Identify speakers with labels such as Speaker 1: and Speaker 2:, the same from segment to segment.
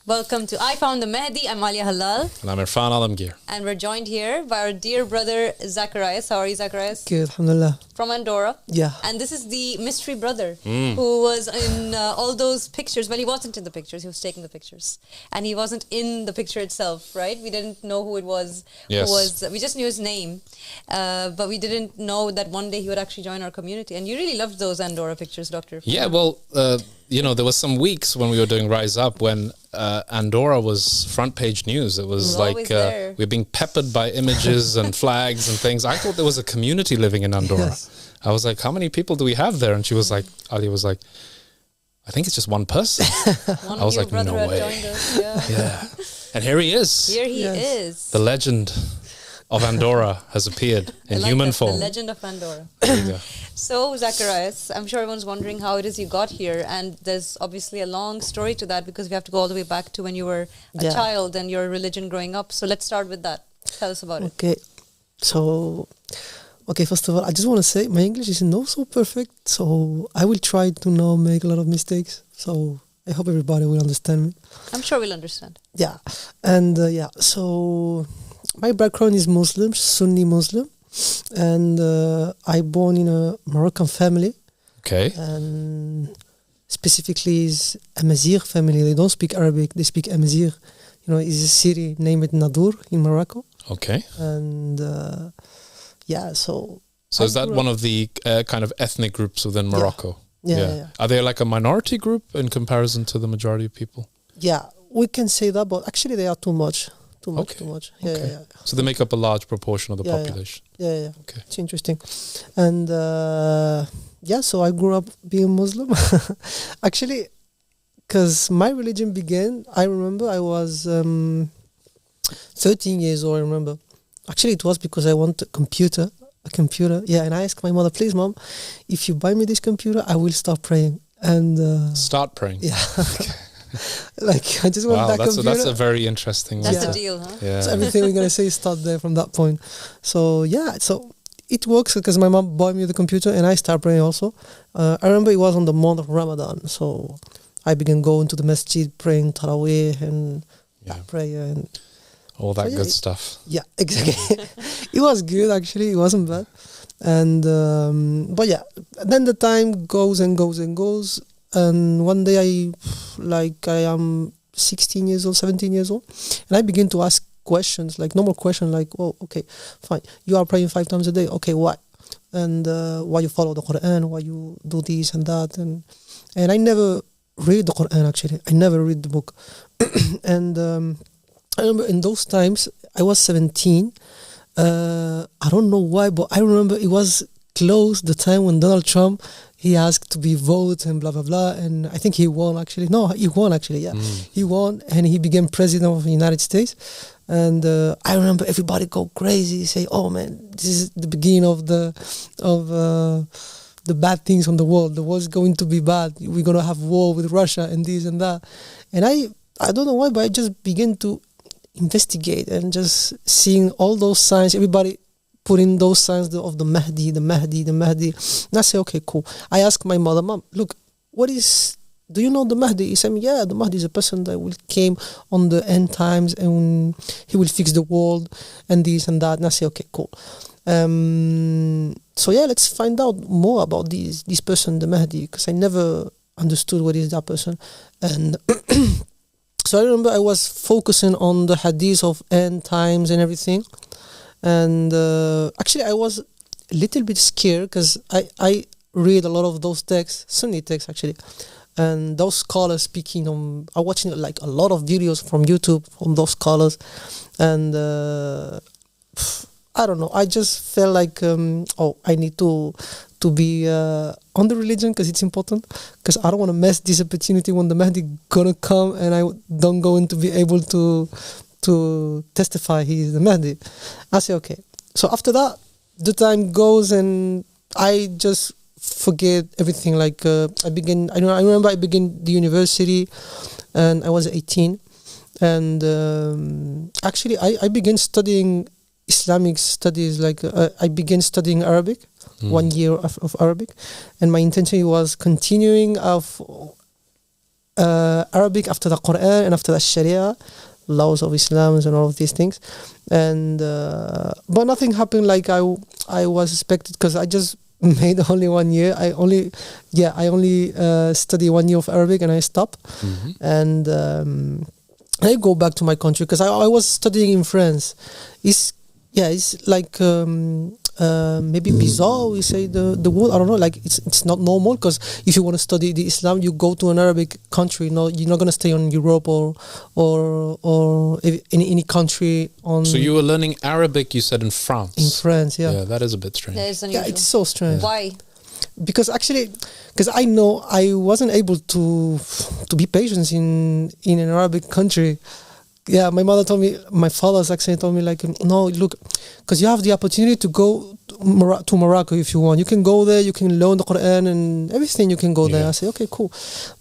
Speaker 1: Welcome to I Found the Mahdi. I'm Alia Halal.
Speaker 2: And I'm Irfan Alamgir.
Speaker 1: And we're joined here by our dear brother Zacarias. How are you, Zacarias?
Speaker 3: Good, alhamdulillah.
Speaker 1: From Andorra.
Speaker 3: Yeah.
Speaker 1: And this is the mystery brother who was in all those pictures. Well, he wasn't in the pictures. He was taking the pictures. And he wasn't in the picture itself, right? We didn't know who it was.
Speaker 2: Yes.
Speaker 1: We just knew his name. But we didn't know that one day he would actually join our community. And you really loved those Andorra pictures, Doctor.
Speaker 2: Yeah, well, there was some weeks when we were doing Rise Up when Andorra was front page news. It was like we were being peppered by images and flags and things. I thought there was a community living in Andorra. Yes. I was like, how many people do we have there? And she was like, Ali was like, I think it's just one person. I was like, no way. Yeah. And here he is.
Speaker 1: Here he is.
Speaker 2: The legend of Andorra has appeared in human form.
Speaker 1: The legend of Andorra.
Speaker 2: There you go.
Speaker 1: So, Zacarias, I'm sure everyone's wondering how it is you got here, and there's obviously a long story to that because we have to go all the way back to when you were a child and your religion growing up. So let's start with that. Tell us about it.
Speaker 3: Okay, first of all, I just want to say my English is not so perfect, so I will try to not make a lot of mistakes. So I hope everybody will understand me.
Speaker 1: I'm sure we'll understand.
Speaker 3: Yeah, and so my background is Muslim, Sunni Muslim. And I born in a Moroccan family.
Speaker 2: Okay.
Speaker 3: And specifically is Amazigh family. They don't speak Arabic. They speak Amazigh. It's a city named Nadur in Morocco.
Speaker 2: Okay.
Speaker 3: And so
Speaker 2: is that one of the kind of ethnic groups within Morocco?
Speaker 3: Yeah.
Speaker 2: Are they like a minority group in comparison to the majority of people?
Speaker 3: Yeah, we can say that, but actually they are too much. Too much.
Speaker 2: Yeah. So they make up a large proportion of the population.
Speaker 3: Yeah.
Speaker 2: Okay.
Speaker 3: It's interesting. And so I grew up being Muslim. Actually, because my religion began, I remember I was 13 years old, I remember. Actually, it was because I wanted a computer. Yeah, and I asked my mother, please, Mom, if you buy me this computer, I will start praying. And
Speaker 2: start praying?
Speaker 3: Yeah. Like I just want that computer.
Speaker 2: That's a very interesting one.
Speaker 1: That's the deal, huh?
Speaker 3: Yeah. So everything we're gonna say start there from that point. So so it works because my mom bought me the computer and I start praying also. I remember it was on the month of Ramadan, so I began going to the masjid, praying Taraweeh and prayer and
Speaker 2: all that good stuff.
Speaker 3: Yeah, exactly. It was good actually. It wasn't bad. And then the time goes and goes and goes. And one day I am 16 years old, 17 years old, and I begin to ask questions, like normal questions, like, oh, okay, fine, you are praying 5 times a day, okay, why? And why you follow the Quran, why you do this and that, and I never read the Quran actually, I never read the book. And I remember in those times, I was 17, I don't know why, but I remember it was close the time when Donald Trump, he asked to be voted and blah, blah, blah. And I think he won actually. No, he won actually, yeah. He won and he became president of the United States. And I remember everybody go crazy, say, oh man, this is the beginning of the bad things on the world. The world's going to be bad. We're going to have war with Russia and this and that. And I don't know why, but I just began to investigate and just seeing all those signs, everybody put in those signs of the Mahdi. And I say, okay, cool. I ask my mother, Mom, look, do you know the Mahdi? He said, yeah, the Mahdi is a person that will came on the end times and he will fix the world and this and that. And I say, okay, cool. Let's find out more about this person, the Mahdi, because I never understood what is that person. And so I remember I was focusing on the hadith of end times and everything. And actually I was a little bit scared because I read a lot of those texts, Sunni texts actually, and those scholars speaking I'm watching like a lot of videos from YouTube from those scholars, and I don't know, I just felt like I need to be on the religion because it's important, because I don't want to miss this opportunity when the Mahdi gonna come and I don't going to be able to testify he is the Mahdi. I say okay. So after that, the time goes and I just forget everything. Like I remember I began the university, and I was 18, and actually I began studying Islamic studies. Like I began studying Arabic, 1 year of Arabic, and my intention was continuing of Arabic after the Quran and after the Sharia, laws of Islam and all of these things. And but nothing happened like I was expected, because I just made only 1 year. I only study 1 year of Arabic and I stop. And I go back to my country because I was studying in France. It's like maybe bizarre, we say the word, I don't know, like it's not normal, because if you want to study the Islam, you go to an Arabic country. No, you're not going to stay in Europe or in any country on. So
Speaker 2: you were learning Arabic, you said, in France?
Speaker 3: In France, yeah.
Speaker 2: Yeah, that is a bit strange.
Speaker 1: That is unusual.
Speaker 3: Yeah, it's so strange.
Speaker 1: Why?
Speaker 3: Because I know I wasn't able to be patient in an Arabic country. Yeah, my mother told me, my father's actually told me, like, no, look, because you have the opportunity to go to Morocco if you want. You can go there, you can learn the Quran and everything, you can go there. I say, okay, cool.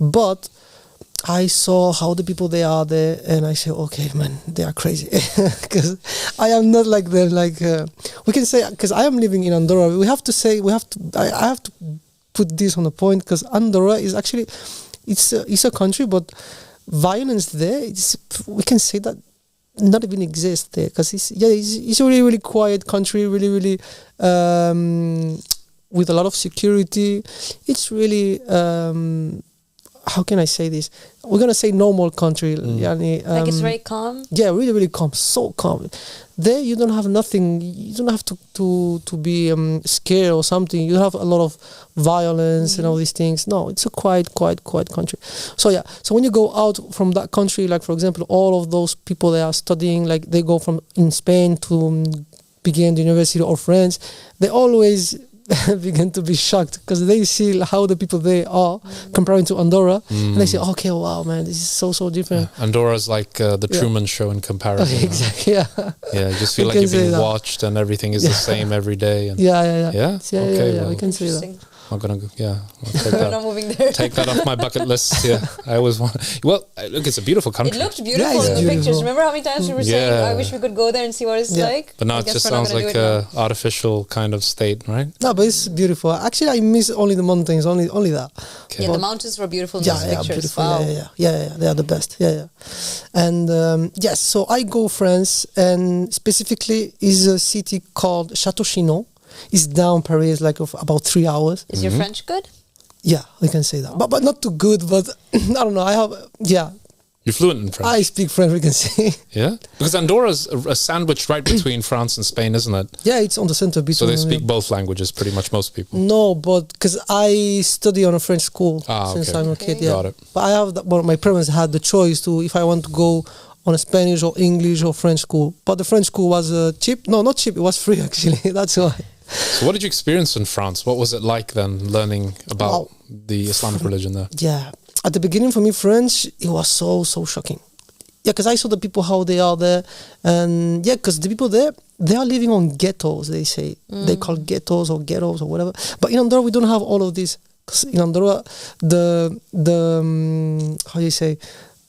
Speaker 3: But I saw how the people they are there, and I say, okay, man, they are crazy. Because I am not like them. Like, we can say, because I am living in Andorra, I have to put this on the point, because Andorra is actually, it's a country, but violence there, we can say that not even exists there, because it's a really, really quiet country, really, really with a lot of security. It's really how can I say this? We're gonna say normal country.
Speaker 1: Like it's very calm.
Speaker 3: Yeah, really, really calm. So calm. There, you don't have nothing. You don't have to be scared or something. You have a lot of violence and all these things. No, it's a quiet country. So yeah. So when you go out from that country, like for example, all of those people they are studying, like they go from in Spain to begin the university or France, they always begin to be shocked, because they see how the people there are comparing to Andorra, and they say, okay, wow, man, this is so different.
Speaker 2: Andorra's like the Truman Show in comparison.
Speaker 3: Okay, exactly, yeah.
Speaker 2: Yeah, you just feel like you're being watched and everything is the same every day. And
Speaker 3: yeah.
Speaker 2: Okay,
Speaker 3: well, we can say that.
Speaker 2: I'm gonna go, I'll take
Speaker 1: We're not moving there.
Speaker 2: Take that off my bucket list. Yeah, I always want. Well, look, it's a beautiful country.
Speaker 1: It looked beautiful in the pictures. Remember how many times we were saying, I wish we could go there and see what it's like?
Speaker 2: But now it just sounds like an artificial kind of state, right?
Speaker 3: No, but it's beautiful. Actually, I miss only the mountains, only that.
Speaker 1: Okay. Yeah, the mountains were beautiful in those pictures.
Speaker 3: Beautiful.
Speaker 1: Wow.
Speaker 3: Yeah, they are the best. Yeah. And yes, so I go France, and specifically is a city called Château-Chinon. It's down Paris, like about 3 hours.
Speaker 1: Is your French good?
Speaker 3: Yeah, we can say that, but not too good. But I don't know.
Speaker 2: You're fluent in French.
Speaker 3: I speak French, we can say.
Speaker 2: Yeah, because Andorra's a sandwich right between France and Spain, isn't it?
Speaker 3: Yeah, it's on the center between.
Speaker 2: So they speak both languages, pretty much most people.
Speaker 3: No, but because I study on a French school since I'm a kid. Yeah,
Speaker 2: got it.
Speaker 3: But I have my parents had the choice to if I want to go on a Spanish or English or French school. But the French school was cheap. No, not cheap. It was free actually. That's why.
Speaker 2: So what did you experience in France? What was it like then, learning about the Islamic religion there?
Speaker 3: Yeah, at the beginning for me, French, it was so shocking. Yeah, because I saw the people, how they are there. And yeah, because the people there, they are living on ghettos, they say. They call ghettos or whatever. But in Andorra, we don't have all of this. Because in Andorra, how do you say,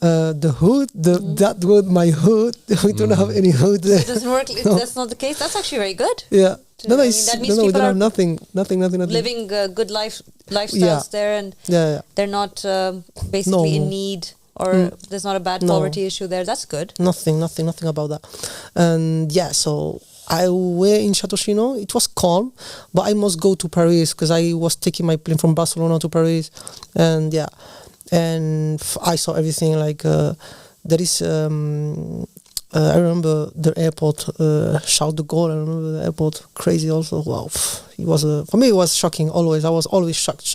Speaker 3: the hood, that word, my hood, we don't have any hood there.
Speaker 1: It doesn't work. No. That's not the case. That's actually very good.
Speaker 3: Yeah.
Speaker 1: That means
Speaker 3: we don't have nothing.
Speaker 1: Living good lifestyles there, and they're not basically in need, or there's not a bad poverty issue there. That's good.
Speaker 3: Nothing about that. And yeah, so I were in Château-Chinon. It was calm, but I must go to Paris because I was taking my plane from Barcelona to Paris, and and I saw everything like there is. I remember the airport, Charles de Gaulle. I remember the airport, crazy also. Wow, it was for me. It was shocking. Always, I was always shocked.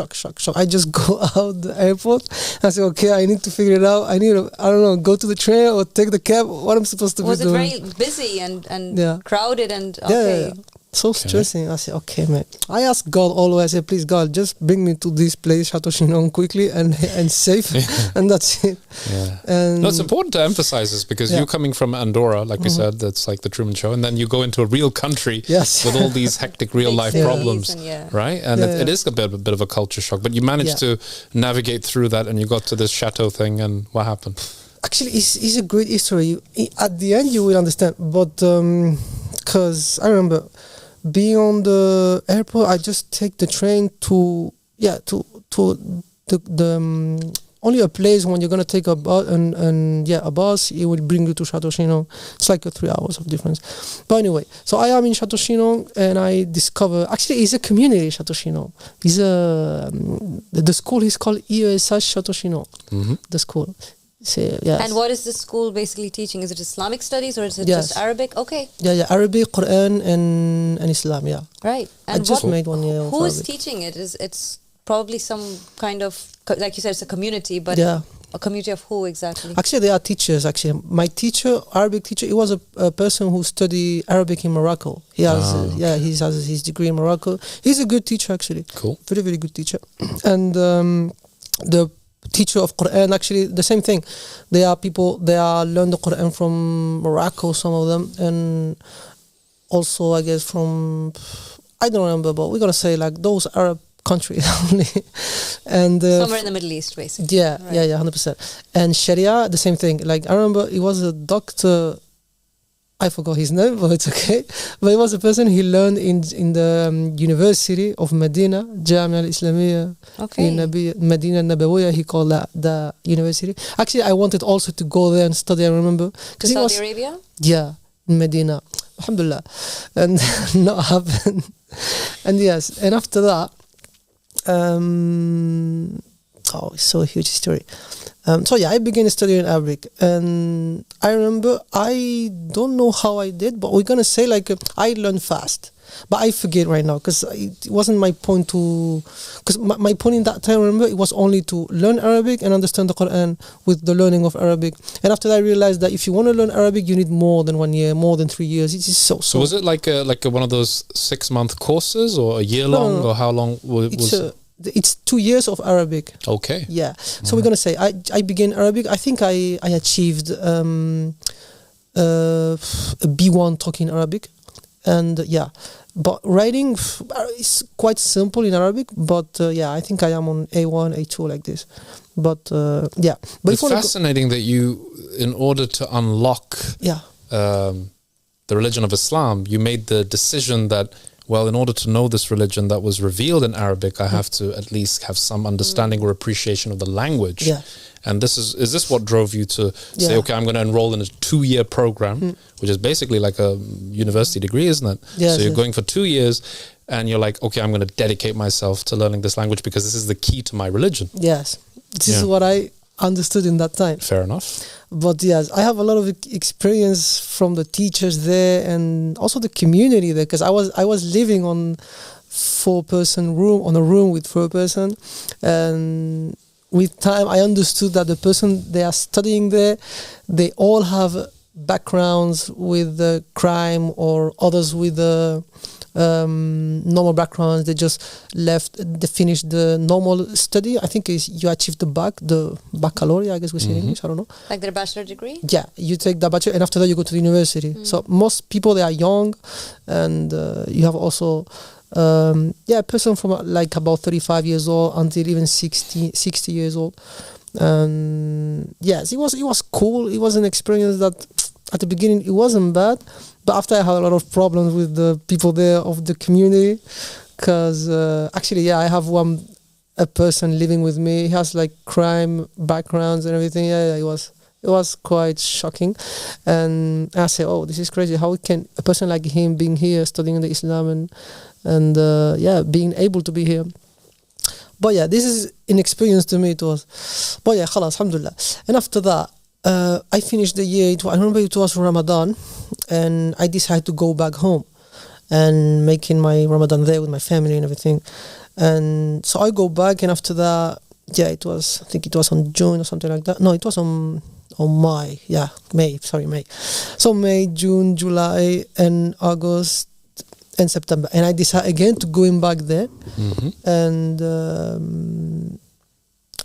Speaker 3: I just go out the airport. And I say, okay, I need to figure it out. I don't know, go to the train or take the cab. What I'm supposed to be doing?
Speaker 1: Was it very busy and crowded and okay?
Speaker 3: Yeah. So stressing. I said, okay, man. I asked God always. I said, please, God, just bring me to this place, Château-Chinon, quickly and safe, and that's it.
Speaker 2: Yeah. And it's important to emphasize this because you're coming from Andorra, like we said, that's like the Truman Show, and then you go into a real country with all these hectic real life problems, right? And it is a bit of a culture shock, but you managed to navigate through that, and you got to this chateau thing, and what happened?
Speaker 3: Actually, it's a great history. At the end, you will understand, but because I remember. Being on the airport, I just take the train to the only a place when you're gonna take a bus a bus, it will bring you to Chateau Chinon. It's like 3 hours of difference. But anyway, so I am in Chateau Chinon, and I discover actually it's a community. Chateau Chinon. It's the school is called ESH Chateau Chinon. The school. So, yes.
Speaker 1: And what is the school basically teaching? Is it Islamic studies or is it just Arabic? Okay.
Speaker 3: Yeah, Arabic, Quran, and Islam. Yeah.
Speaker 1: Right.
Speaker 3: And I just made 1 year.
Speaker 1: Who is teaching it? It's probably some kind of, like you said, it's a community, but a community of who exactly?
Speaker 3: Actually, they are teachers. Actually, my teacher, Arabic teacher, he was a person who studied Arabic in Morocco. He has, he has his degree in Morocco. He's a good teacher, actually.
Speaker 2: Cool.
Speaker 3: Very, very good teacher. And the teacher of Quran, actually the same thing. They are people, they are learn the Quran from Morocco, some of them, and also I guess from, I don't remember, but we're gonna say like those Arab countries only. And
Speaker 1: somewhere in the Middle East, basically.
Speaker 3: Yeah, right. yeah, 100%. And Sharia, the same thing. Like I remember it was a doctor, I forgot his name, but it's okay. But it was a person he learned in the University of Medina, Jamia al-Islamiyya, in Medina Nabawiyya, he called that the university. Actually, I wanted also to go there and study, I remember.
Speaker 1: To Saudi Arabia?
Speaker 3: Yeah, in Medina. Alhamdulillah. And not happened. And yes, and after that, it's so a huge story. So yeah, I began studying Arabic, and I remember, I don't know how I did, but we're gonna say like I learned fast, but I forget right now because it wasn't my point to. Because my point in that time, remember, it was only to learn Arabic and understand the Quran with the learning of Arabic. And after that, I realized that if you want to learn Arabic, you need more than 1 year, more than 3 years. It's so.
Speaker 2: So was it like one of those 6-month courses, or a year long, or how long was it?
Speaker 3: It's 2 years of Arabic.
Speaker 2: Okay.
Speaker 3: Yeah. So we're gonna say I began Arabic. I think I achieved a B1 talking Arabic, and but writing is quite simple in Arabic. But I think I am on A1, A2 like this. But But
Speaker 2: it's fascinating that you, in order to unlock the religion of Islam, you made the decision that, well, in order to know this religion that was revealed in Arabic, I have to at least have some understanding or appreciation of the language.
Speaker 3: Yeah.
Speaker 2: And is this what drove you to say, okay, I'm going to enroll in a 2-year program, which is basically like a university degree, isn't it?
Speaker 3: Yes,
Speaker 2: so you're going for 2 years, and you're like, okay, I'm going to dedicate myself to learning this language because this is the key to my religion.
Speaker 3: Yes. This is what I understood in that time.
Speaker 2: Fair enough.
Speaker 3: But yes, I have a lot of experience from the teachers there and also the community there, because I was living on 4-person room, on a room with 4 person, and with time I understood that the person they are studying there, they all have backgrounds with the crime, or others with the normal backgrounds. They just left, they finished the normal study. I think you achieved the baccalaureate, I guess we say in English, I don't know.
Speaker 1: Like their bachelor degree?
Speaker 3: Yeah, you take the bachelor, and after that you go to the university. So most people, they are young, and you have also a person from like about 35 years old until even 60 years old. And yes, it was cool. It was an experience that at the beginning it wasn't bad, but after I had a lot of problems with the people there of the community, because actually I have a person living with me. He has like crime backgrounds and everything. It was quite shocking, and I say, oh, this is crazy. How can a person like him being here studying the Islam and being able to be here? But yeah, this is an experience to me, it was. But yeah, khalas, alhamdulillah. And after that, I finished the year. I remember it was Ramadan, and I decided to go back home and making my Ramadan there with my family and everything. And so I go back, and after that, I think it was on June or something like that. No, it was on May. Yeah, May. So May, June, July, and August, and September, and I decided again to going back there, and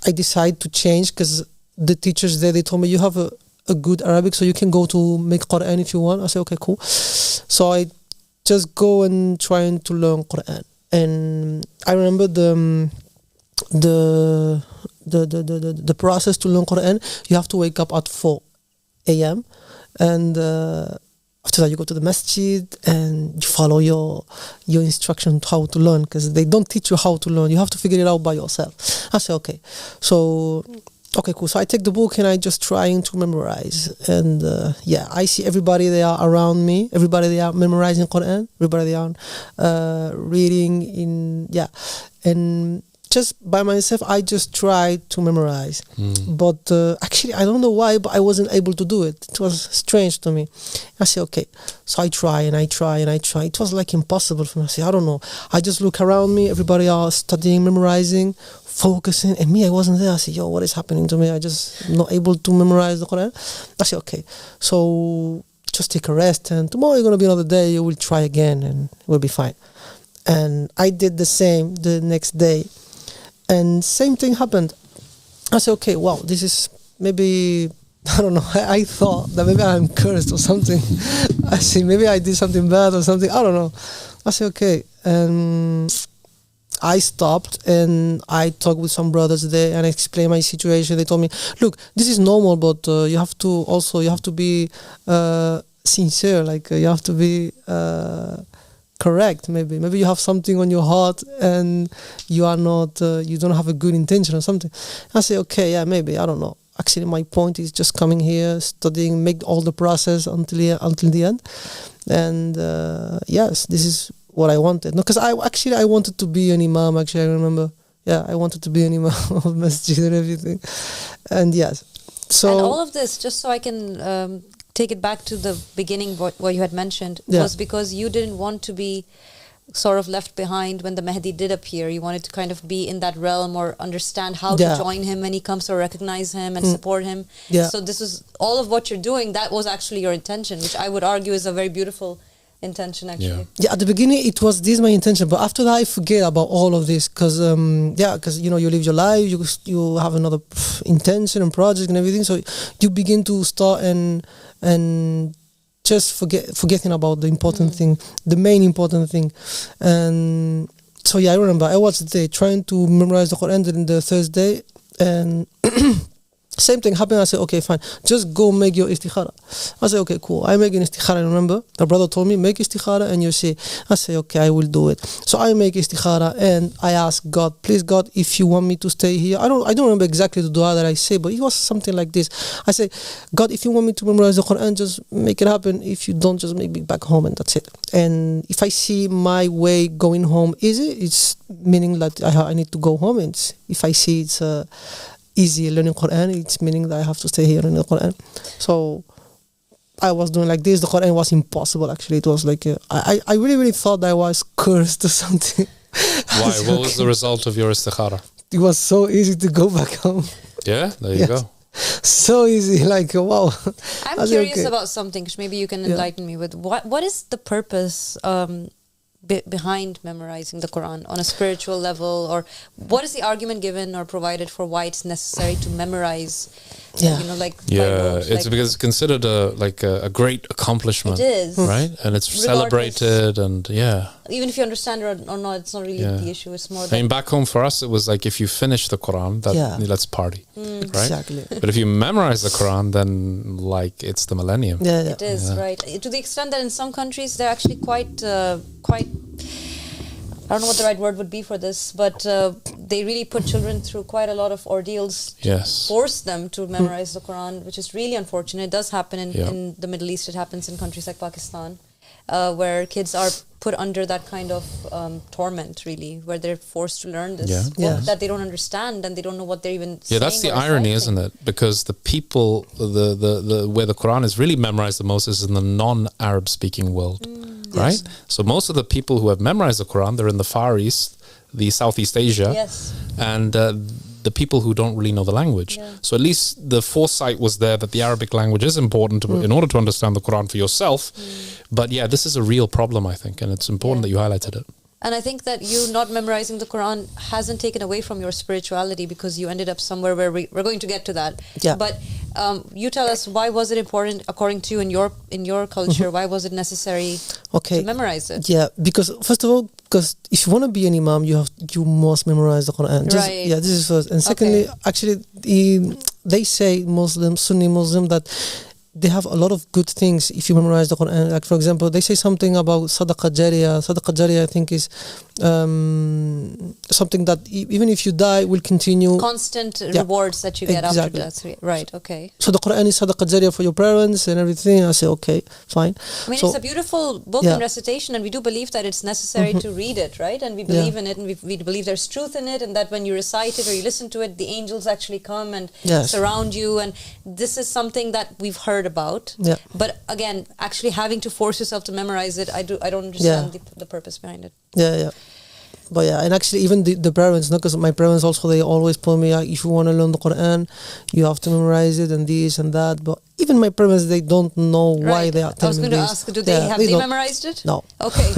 Speaker 3: I decided to change, because the teachers there, they told me, you have a good Arabic, so you can go to make Quran if you want. I said, okay, cool. So I just go and trying to learn Quran, and I remember the process to learn Quran. You have to wake up at 4 a.m. and after that, you go to the masjid and you follow your instruction how to learn, because they don't teach you how to learn. You have to figure it out by yourself. I said, okay. So okay, cool. So I take the book and I just trying to memorize. And I see everybody they are around me. Everybody they are memorizing Quran. Everybody they are reading in, and just by myself, I just tried to memorize. But actually, I don't know why, but I wasn't able to do it. It was strange to me. I say, okay. So I try and I try and I try. It was like impossible for me. I say, I don't know. I just look around me. Everybody are studying, memorizing, focusing. And me, I wasn't there. I say, yo, what is happening to me? I just not able to memorize the Quran. I say, okay. So just take a rest. And tomorrow you're going to be another day. You will try again and it will be fine. And I did the same the next day. And same thing happened. I said, okay, wow, this is maybe, I don't know, I thought that maybe I'm cursed or something. I say, maybe I did something bad or something, I don't know. I said, okay. And I stopped and I talked with some brothers there and I explained my situation. They told me, look, this is normal, but you have to be sincere, like you have to be correct. Maybe you have something on your heart and you are not you don't have a good intention or something. I say, okay, yeah, maybe, I don't know. Actually, my point is just coming here, studying, make all the process until the end. And yes, this is what I wanted. No, because I wanted to be an imam. Actually, I remember. Yeah, I wanted to be an imam of masjid and everything. And yes, so
Speaker 1: and all of this, just so I can take it back to the beginning, what you had mentioned, was because you didn't want to be sort of left behind when the Mahdi did appear. You wanted to kind of be in that realm or understand how to join him when he comes, or recognize him and support him. So this is all of what you're doing. That was actually your intention, which I would argue is a very beautiful intention, actually. Yeah,
Speaker 3: at the beginning it was this my intention, but after that I forget about all of this because you know, you live your life, you have another intention and project and everything, so you begin to start and just forgetting about the important thing, the main important thing. And so I remember I was there trying to memorize the Quran in the Thursday, and same thing happened. I said, okay, fine, just go make your istikhara. I said, okay, cool. I make an istikhara. I remember the brother told me, make istikhara and you see. I say, okay, I will do it. So I make istikhara and I ask God, please God, if you want me to stay here. I don't remember exactly the dua that I say, but it was something like this. I say, God, if you want me to memorize the Quran, just make it happen. If you don't, just make me back home, and that's it. And if I see my way going home easy, it's meaning that I need to go home. And if I see it's easy learning Quran, it's meaning that I have to stay here in the Quran. So I was doing like this. The Quran was impossible, actually. It was like I really thought that I was cursed or something.
Speaker 2: Why? What was the result of your istikhara?
Speaker 3: It was so easy to go back home.
Speaker 2: Yeah, there you go.
Speaker 3: So easy, like wow.
Speaker 1: I'm curious about something, which maybe you can enlighten me with. What is the purpose behind memorizing the Quran on a spiritual level, or what is the argument given or provided for why it's necessary to memorize? You know, like
Speaker 2: it's because it's considered a great accomplishment.
Speaker 1: It is,
Speaker 2: right, and it's celebrated, and
Speaker 1: even if you understand it or not, it's not really the issue. It's more.
Speaker 2: I mean, back home for us, it was like if you finish the Quran, let's party, right? Exactly. But if you memorize the Quran, then like it's the millennium.
Speaker 1: It is right, to the extent that in some countries they're actually quite. I don't know what the right word would be for this, but they really put children through quite a lot of ordeals to force them to memorize the Quran, which is really unfortunate. It does happen in the Middle East. It happens in countries like Pakistan, where kids are put under that kind of torment, really, where they're forced to learn this book that they don't understand, and they don't know what they're even saying.
Speaker 2: That's the irony, isn't it? Because the people, the where the Quran is really memorized the most is in the non-Arab speaking world. Right? So most of the people who have memorized the Quran, they're in the Far East, the Southeast Asia, and the people who don't really know the language. So at least the foresight was there that the Arabic language is important in order to understand the Quran for yourself. But this is a real problem, I think, and it's important that you highlighted it.
Speaker 1: And I think that you not memorizing the Quran hasn't taken away from your spirituality, because you ended up somewhere where we're going to get to that. But you tell us, why was it important, according to you, in your culture, why was it necessary to memorize it?
Speaker 3: Because first of all, because if you want to be an imam, you must memorize the Quran. This is first. And secondly, actually, they say Sunni Muslim, that they have a lot of good things if you memorize the Quran. Like for example, they say something about Sadaqah Jariyah. Sadaqah Jariyah, I think, is something that even if you die will continue.
Speaker 1: Constant rewards that you get after death. Right, okay.
Speaker 3: So the Quran is Sadaqah Jariyah for your parents and everything. I say, okay, fine.
Speaker 1: I mean, it's a beautiful book in recitation, and we do believe that it's necessary to read it, right? And we believe in it, and we believe there's truth in it, and that when you recite it or you listen to it, the angels actually come and surround you. And this is something that we've heard about. Yeah. But again, actually having to force yourself to memorize it, I don't understand the purpose behind it.
Speaker 3: Yeah. But yeah, and actually even the parents, because my parents also, they always told me, like, if you want to learn the Quran, you have to memorize it and this and that. But even my parents, they don't know why they are telling me this.
Speaker 1: I was going to ask, have they memorized it?
Speaker 3: No.
Speaker 1: Okay.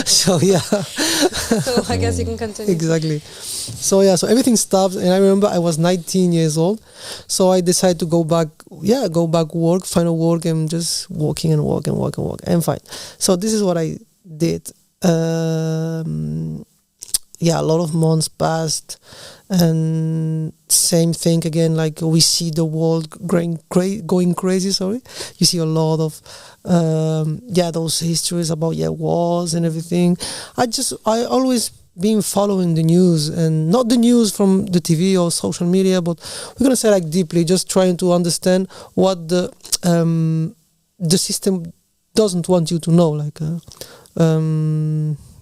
Speaker 3: So yeah.
Speaker 1: So I guess you can continue.
Speaker 3: Exactly. So yeah, so everything stopped, and I remember I was 19 years old, so I decided to go back work, find a work, and just walking and and fine. So this is what I did. A lot of months passed, and same thing again, like we see the world going crazy, you see a lot of those histories about wars and everything. I always been following the news, and not the news from the TV or social media, but we're gonna say like deeply, just trying to understand what the system doesn't want you to know, like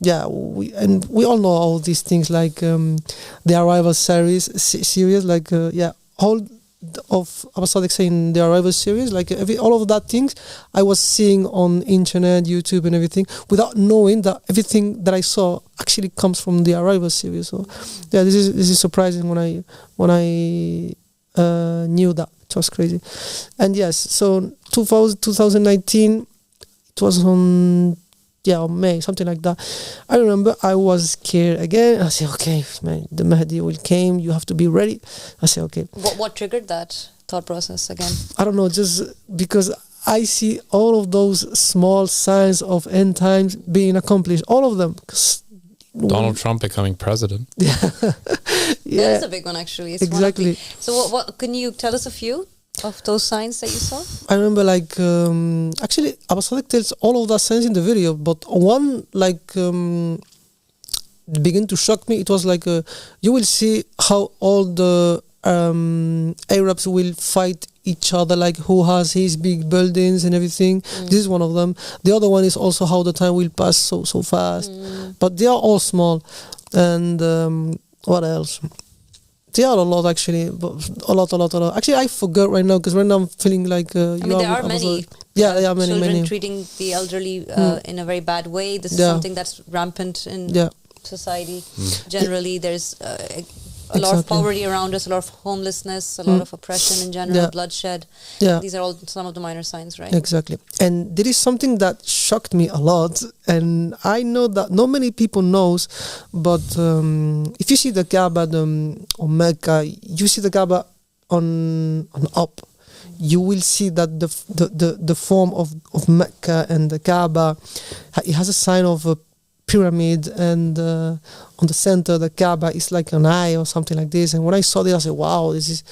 Speaker 3: we all know all these things, like the Arrival series, like all of Abbas saying the Arrival series, like all of that things I was seeing on internet, YouTube and everything, without knowing that everything that I saw actually comes from the Arrival series. So this is surprising when I knew that. It was crazy. And yes, so 2019, it was on May, something like that. I remember I was scared again. I said, okay, man, the Mahdi will come. You have to be ready. I said, okay.
Speaker 1: What triggered that thought process again?
Speaker 3: I don't know, just because I see all of those small signs of end times being accomplished, all of them.
Speaker 2: Donald Trump becoming president.
Speaker 1: That is a big one, actually. It's exactly. So what can you tell us a few of those signs that you saw?
Speaker 3: I remember, like, actually, Abbas Sadiq tells all of that signs in the video, but one, like, began to shock me. It was like, you will see how all the Arabs will fight each other, like who has his big buildings and everything. This is one of them. The other one is also how the time will pass so fast. But they are all small. And what else? There are a lot, actually, but a lot. Actually, I forgot right now, because right now I'm feeling like
Speaker 1: there are many.
Speaker 3: There are many.
Speaker 1: Children treating the elderly in a very bad way. This is something that's rampant in society. Generally, there's a lot of poverty around us, a lot of homelessness, a lot of oppression in general, bloodshed. These are all some of the minor signs, right?
Speaker 3: Exactly. And there is something that shocked me a lot, and I know that not many people knows, but if you see the Kaaba on Mecca, you see the Kaaba on up, you will see that the form of Mecca and the Kaaba, it has a sign of a pyramid, and on the center the Kaaba is like an eye or something like this. And when I saw this, I said, wow, this is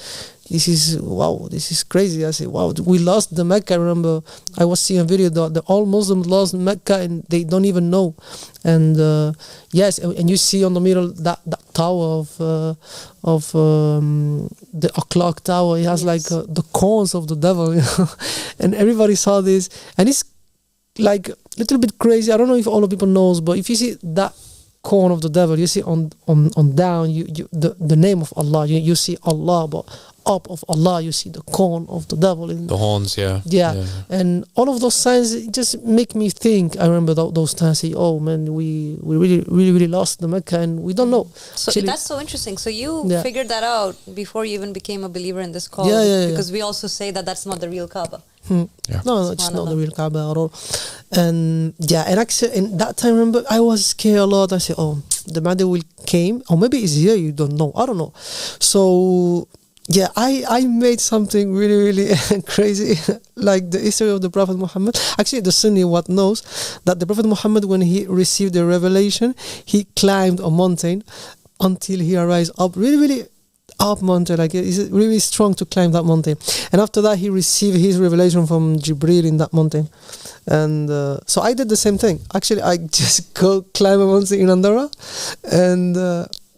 Speaker 3: crazy. I said, wow, we lost the Mecca. I remember I was seeing a video that all Muslims lost Mecca and they don't even know. And yes, and you see on the middle that tower of the o'clock tower. It has like the corns of the devil, and everybody saw this, and it's like a little bit crazy. I don't know if all of people knows, but if you see that corn of the devil, you see on down, the name of Allah, you see Allah, but up of Allah you see the corn of the devil.
Speaker 2: The horns,
Speaker 3: yeah. And all of those signs, it just make me think. I remember those times, say, oh man, we really lost the Mecca, and we don't know.
Speaker 1: So actually, that's so interesting. So you figured that out before you even became a believer in this call, because we also say that that's not the real Kaaba.
Speaker 3: No, it's not the real Kaaba at all. And and actually, in that time, I remember I was scared a lot. I said, oh, the Mahdi will came, or maybe it's here, you don't know. I don't know. So I made something really crazy, like the history of the Prophet Muhammad. Actually, the Sunni knows that the Prophet Muhammad, when he received the revelation, he climbed a mountain until he arrives up really up mountain, like he's really strong to climb that mountain. And after that, he received his revelation from Jibril in that mountain. And so I did the same thing. Actually, I just go climb a mountain in Andorra, and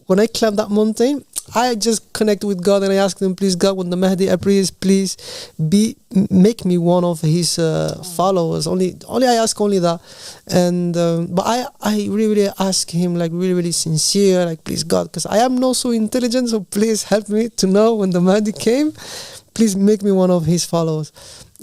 Speaker 3: when I climbed that mountain, I just connected with God, and I asked him, please God, when the Mahdi appears, please make me one of his followers. Only I ask only that. And but I really ask him, like really sincere, like, please God, because I am not so intelligent, so please help me to know when the Mahdi came, please make me one of his followers.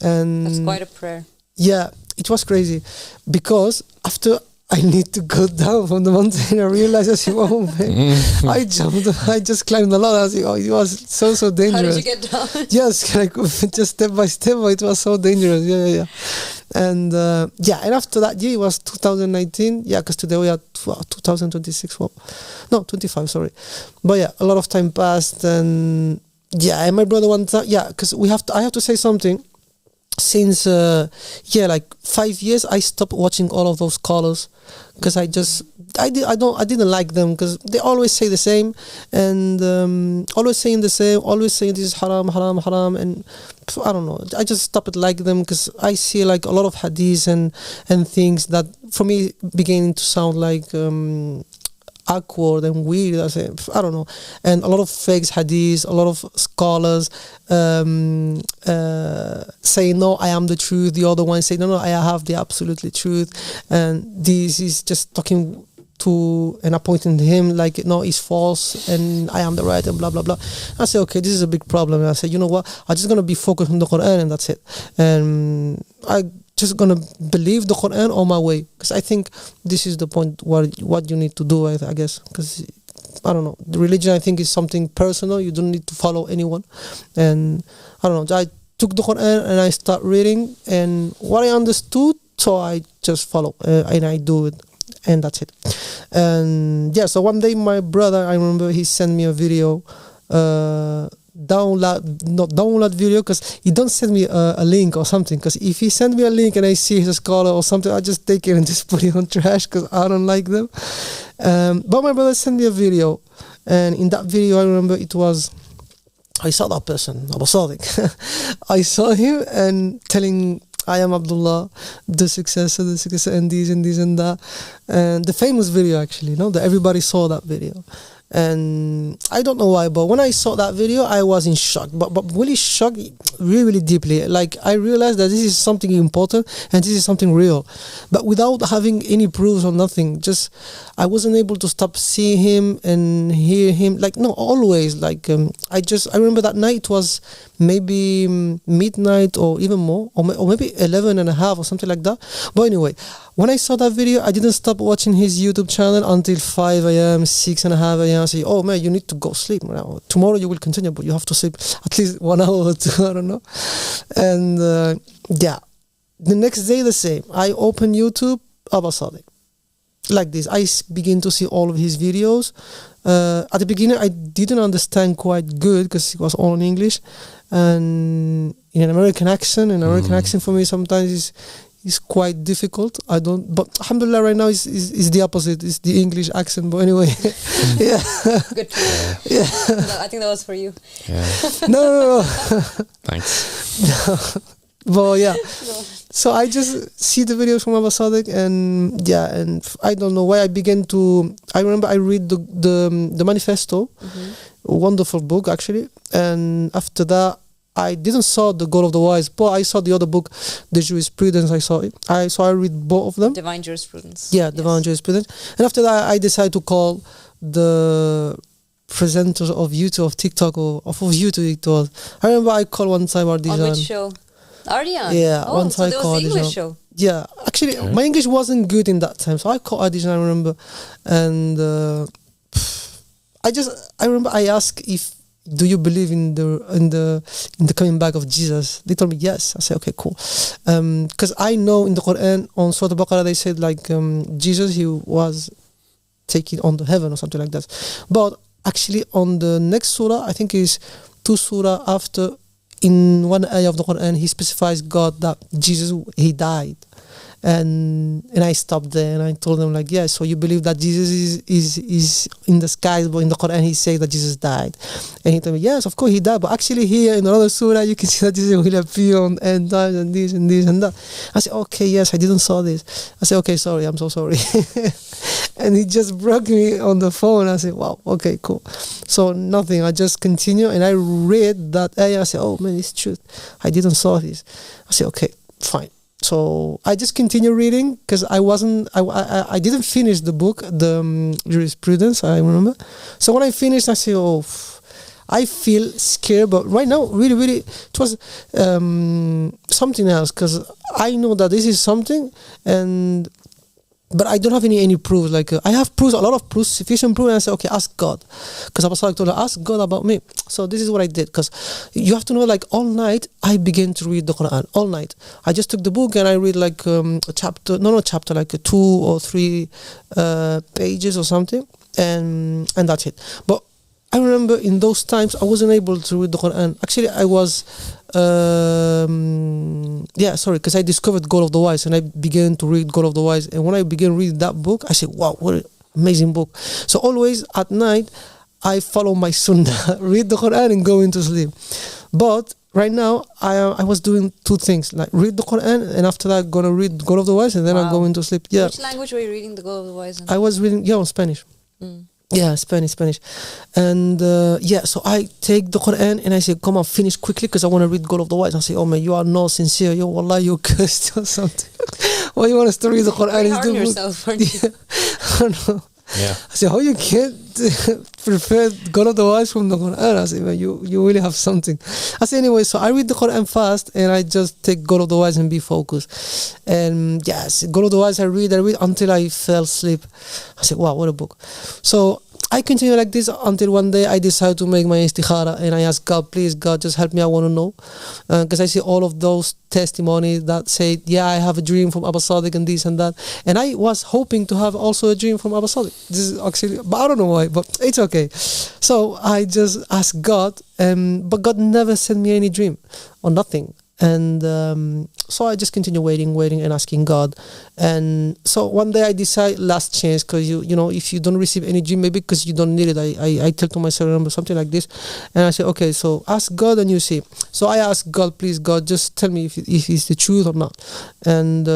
Speaker 3: And
Speaker 1: that's quite a prayer.
Speaker 3: Yeah, it was crazy, because after I need to go down from the mountain, I realized, I said, oh man, I jumped, I just climbed a lot. I said, oh, it was so dangerous.
Speaker 1: How did you get down?
Speaker 3: Yes, like, just step by step, but it was so dangerous. Yeah. And and after that year, it was 2019. Yeah, because today we are 2026. Well, no, 25, sorry. But yeah, a lot of time passed, and yeah, and my brother one time, yeah, because I have to say something. Since like 5 years, I stopped watching all of those callers, because I didn't like them, because they always say the same, and always saying the same, always saying this is haram, and I don't know, I just stopped liking them, because I see like a lot of hadiths and things that for me beginning to sound like awkward and weird. I don't know, and a lot of fake hadiths, a lot of scholars say no, I am the truth. The other one say no, I have the absolutely truth, and this is just talking to and appointing him like, no, it's false and I am the right, and blah blah blah. I say, okay, this is a big problem. And I say, you know what, I'm just gonna be focused on the Quran, and that's it. And I just gonna believe the Quran on my way, because I think this is the point where what you need to do, I guess, because I don't know, the religion, I think, is something personal. You don't need to follow anyone. And I don't know, I took the Quran and I start reading, and what I understood, so I just follow and I do it, and that's it. And yeah, so one day my brother, I remember, he sent me a video, download video, because he don't send me a link or something, because if he send me a link and I see he's a scholar or something, I just take it and just put it on trash, because I don't like them. But my brother sent me a video, and in that video I remember I saw that person, Abu Sadiq. I saw him and telling, I am Abdullah, the successor, and this and that, and the famous video, actually, that everybody saw that video. And I don't know why, but when I saw that video, I was in shock, but really shocked, really deeply. Like, I realized that this is something important and this is something real, but without having any proofs or nothing. Just, I wasn't able to stop seeing him and hear him. Like, no, always. Like, I remember that night was maybe midnight or even more, or maybe 11:30 or something like that. But anyway, when I saw that video, I didn't stop watching his YouTube channel until 5 a.m., 6:30 a.m. I say, oh man, you need to go sleep. Tomorrow you will continue, but you have to sleep at least 1 hour or two, I don't know. And the next day the same. I open YouTube, Abu Sadiq. Like this, I begin to see all of his videos. At the beginning, I didn't understand quite good, because it was all in English and in an American accent. An American accent for me sometimes is quite difficult. But alhamdulillah, right now is the opposite. It's the English accent. But anyway, yeah.
Speaker 1: Good to know.
Speaker 3: Yeah.
Speaker 1: No, I think that was for you.
Speaker 2: Yeah.
Speaker 3: No.
Speaker 2: Thanks.
Speaker 3: No. But yeah. No. So I just see the videos from Abu Sadiq, and I don't know why I remember I read the manifesto, wonderful book actually, and after that I didn't saw the Goal of the Wise, but I saw the other book, the Jurisprudence. I saw it. So I read both of them.
Speaker 1: Divine Jurisprudence.
Speaker 3: Yeah, Divine Jurisprudence. And after that I decided to call the presenters of YouTube, of TikTok, or of YouTube it was. I remember I called one time Ardijan.
Speaker 1: On which show? Ardian?
Speaker 3: Yeah,
Speaker 1: once I called the English show.
Speaker 3: Yeah, actually, my English wasn't good in that time, so I called Ardijan, I remember, and I remember I asked, do you believe in the coming back of Jesus? They told me yes. I said, okay, cool, because I know in the Quran on Surah Al-Baqarah they said like Jesus, he was taken on to heaven or something like that, but actually on the next surah, I think is 2 surah after, in one ayah of the Quran, he specifies God that Jesus, he died, And I stopped there and I told them like, yeah, so you believe that Jesus is in the skies, but in the Quran he says that Jesus died. And he told me, yes, of course he died, but actually here in another surah you can see that Jesus will appear on end times and this and this and that. I said, okay, yes, I didn't saw this. I said, okay, sorry, I'm so sorry. And he just broke me on the phone. I said, wow, okay, cool. So nothing, I just continue and I read that ayah. I said, oh man, it's truth. I didn't saw this. I said, okay, fine. So I just continue reading because I didn't finish the book, the jurisprudence, I remember. So when I finished, I said, oh, I feel scared, but right now, really, really, it was something else because I know that this is something, but I don't have any proofs. Like I have proofs, a lot of proofs, sufficient proof, and I said, okay, ask God, because Abu Salih told her, ask God about me. So this is what I did, because you have to know, like all night I began to read the Quran. All night I just took the book and I read like a chapter, like 2 or 3 pages or something, and that's it. But I remember in those times I wasn't able to read the Quran. Actually, I was because I discovered God of the Wise and I began to read God of the Wise. And when I began reading that book, I said, wow, what an amazing book. So always at night I follow my sunnah, read the Quran and go into sleep. But right now I was doing 2 things, like read the Quran and after that gonna read God of the Wise and then I go into sleep. Yeah.
Speaker 1: Which language were you reading the God of the Wise in?
Speaker 3: I was reading Spanish. Yeah, Spanish. And so I take the Quran and I say, come on, finish quickly because I want to read God of the Wise. I say, oh man, you are not sincere. Yo, wallah, you cursed or something. Why you want to read the Quran?
Speaker 1: You're hard on yourself, aren't you?
Speaker 3: I don't know.
Speaker 2: Yeah.
Speaker 3: I say, how you can't prefer God of the Wise from the Quran? I say, man, you really have something. I say, anyway, so I read the Quran fast and I just take God of the Wise and be focused. And yes, God of the Wise I read until I fell asleep. I said, wow, what a book. So I continue like this until one day I decide to make my istikhara and I ask God, please God, just help me, I want to know. Because I see all of those testimonies that say, yeah, I have a dream from Abu Sadiq and this and that. And I was hoping to have also a dream from Abu Sadiq. This is actually, but I don't know why, but it's okay. So I just ask God, but God never sent me any dream or nothing. And so I just continue waiting and asking God. And so one day I decide, last chance, because you know, if you don't receive any dream, maybe because you don't need it, I tell to myself, remember something like this. And I say, okay, so ask God and you see. So I ask God, please God, just tell me if it's the truth or not. And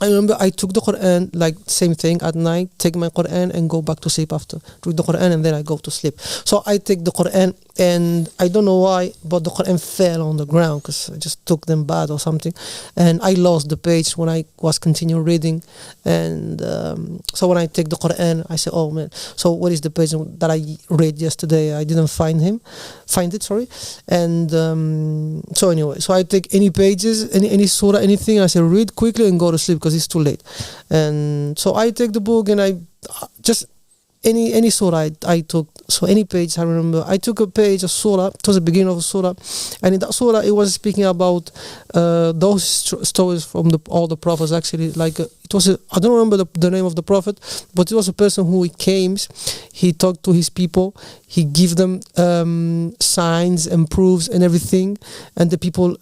Speaker 3: I remember I took the Quran, like same thing at night, take my Quran and go back to sleep after. Read the Quran and then I go to sleep. So I take the Quran and I don't know why, but the Quran fell on the ground because I just took them bad or something. And I lost the page when I was continuing reading. And so when I take the Quran, I say, oh man, so what is the page that I read yesterday? I didn't find it. And so anyway, so I take any pages, any surah, anything, I say read quickly and go to sleep because it's too late. And so I take the book and I just any surah I took. So any page, I remember I took a page, a surah, it was the beginning of a surah, and in that surah it was speaking about those stories from all the prophets. Actually, like it was I don't remember the name of the prophet, but it was a person who he talked to his people, he gave them signs and proofs and everything, and the people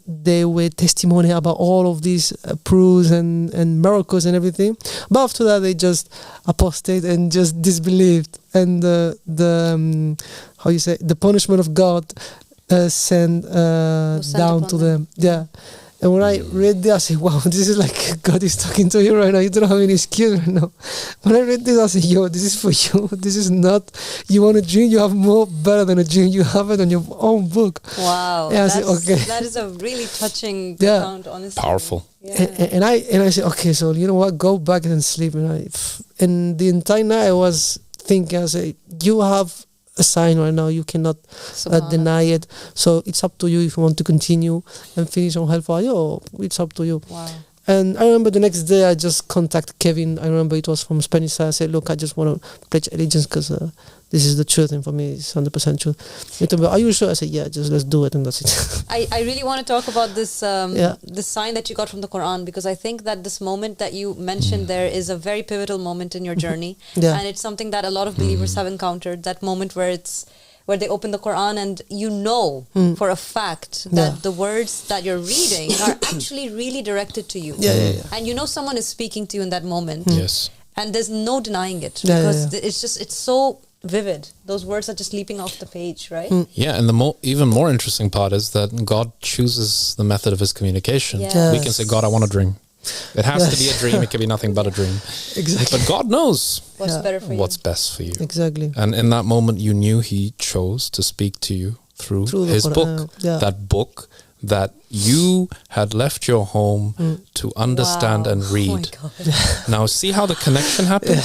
Speaker 3: they were testimony about all of these proofs and miracles and everything. But after that they just apostate and just disbelieved, and the punishment of God sent down to them. Yeah. And when I read this, I said, wow, this is like God is talking to you right now. You don't have any excuse right now. When I read this, I said, yo, this is for you. This is not, you want a dream, you have more better than a dream. You have it on your own book.
Speaker 1: Wow.
Speaker 3: And I said, okay.
Speaker 1: That is a really touching account, honestly.
Speaker 2: Powerful.
Speaker 1: Yeah.
Speaker 3: And I said, okay, so you know what, go back and sleep. And the entire night I was thinking, I said, you have a sign right now, you cannot deny it, so it's up to you if you want to continue and finish on hellfire, or it's up to you.
Speaker 1: Wow.
Speaker 3: And I remember the next day I just contacted Kevin. I remember it was from Spanish side. I said, look, I just want to pledge allegiance because this is the truth, and for me it's 100% truth. He told me, are you sure? I said, yeah, just let's do it, and that's it.
Speaker 1: I really want to talk about this this sign that you got from the Quran, because I think that this moment that you mentioned there is a very pivotal moment in your journey.
Speaker 3: Yeah.
Speaker 1: And it's something that a lot of believers have encountered, that moment where where they open the Quran and you know for a fact that the words that you're reading are actually really directed to you. And you know someone is speaking to you in that moment.
Speaker 2: Yes.
Speaker 1: And there's no denying it because it's so vivid. Those words are just leaping off the page, right?
Speaker 2: Yeah, and the even more interesting part is that God chooses the method of his communication. We can say, God, I want a dream. It has to be a dream. It can be nothing but a dream.
Speaker 3: Exactly.
Speaker 2: But God knows
Speaker 1: what's better for you.
Speaker 2: What's best for you.
Speaker 3: Exactly.
Speaker 2: And in that moment, you knew he chose to speak to you through his book. That book that you had left your home to understand and read.
Speaker 1: Oh my God.
Speaker 2: Now, see how the connection happened?